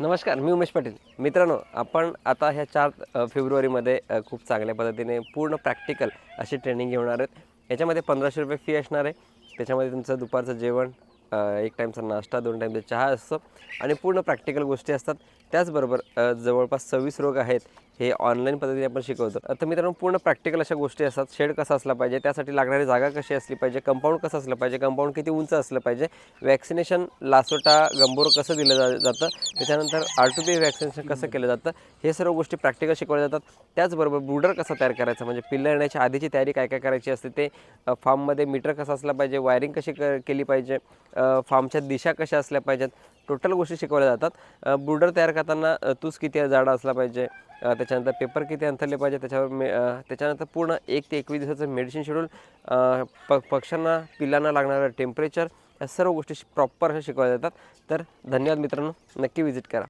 नमस्कार, मी उमेश पाटील. मित्रांनो, आपण आता ह्या 4 फेब्रुवारीमध्ये खूप चांगल्या पद्धतीने पूर्ण प्रॅक्टिकल अशी ट्रेनिंग घेणार आहेत. याच्यामध्ये ₹1500 फी असणार आहे. त्याच्यामध्ये तुमचं दुपारचं जेवण, 1 टाईमचा नाश्ता, 2 टाईमचा चहा असतो आणि पूर्ण प्रॅक्टिकल गोष्टी असतात. त्याचबरोबर जवळपास 26 रोग आहेत, हे ऑनलाईन पद्धतीने आपण शिकवतो. तर मित्रांनो, पूर्ण प्रॅक्टिकल अशा गोष्टी असतात. शेड कसा असला पाहिजे, त्यासाठी लागणारी जागा कशी असली पाहिजे, कंपाऊंड कसं असलं पाहिजे, कंपाऊंड किती उंच असलं पाहिजे, वॅक्सिनेशन लासोटा, गंभीर कसं दिलं जातं, त्याच्यानंतर R2P वॅक्सिनेशन कसं केलं जातं, हे सर्व गोष्टी प्रॅक्टिकल शिकवल्या जातात. त्याचबरोबर ब्रूडर कसा तयार करायचा, म्हणजे पिल्लं येण्याच्या आधीची तयारी काय काय करायची असते, ते फार्ममध्ये मीटर कसं असलं पाहिजे, वायरिंग कशी केली पाहिजे, फार्मच्या दिशा कशा असल्या पाहिजेत, टोटल गोष्टी शिकवल्या जातात. ब्रूडर तयार करताना तूस किती जाडा असला पाहिजे, त्याच्यानंतर पेपर किती अंथरले पाहिजे, त्याच्यानंतर पूर्ण 1 ते 21 दिवसाचं मेडिसिन शेड्यूल, पक्ष्यांना पिल्लांना लागणारं टेम्परेचर, या सर्व गोष्टी प्रॉपर अशा शिकवल्या जातात. तर धन्यवाद मित्रांनो, नक्की विजिट करा.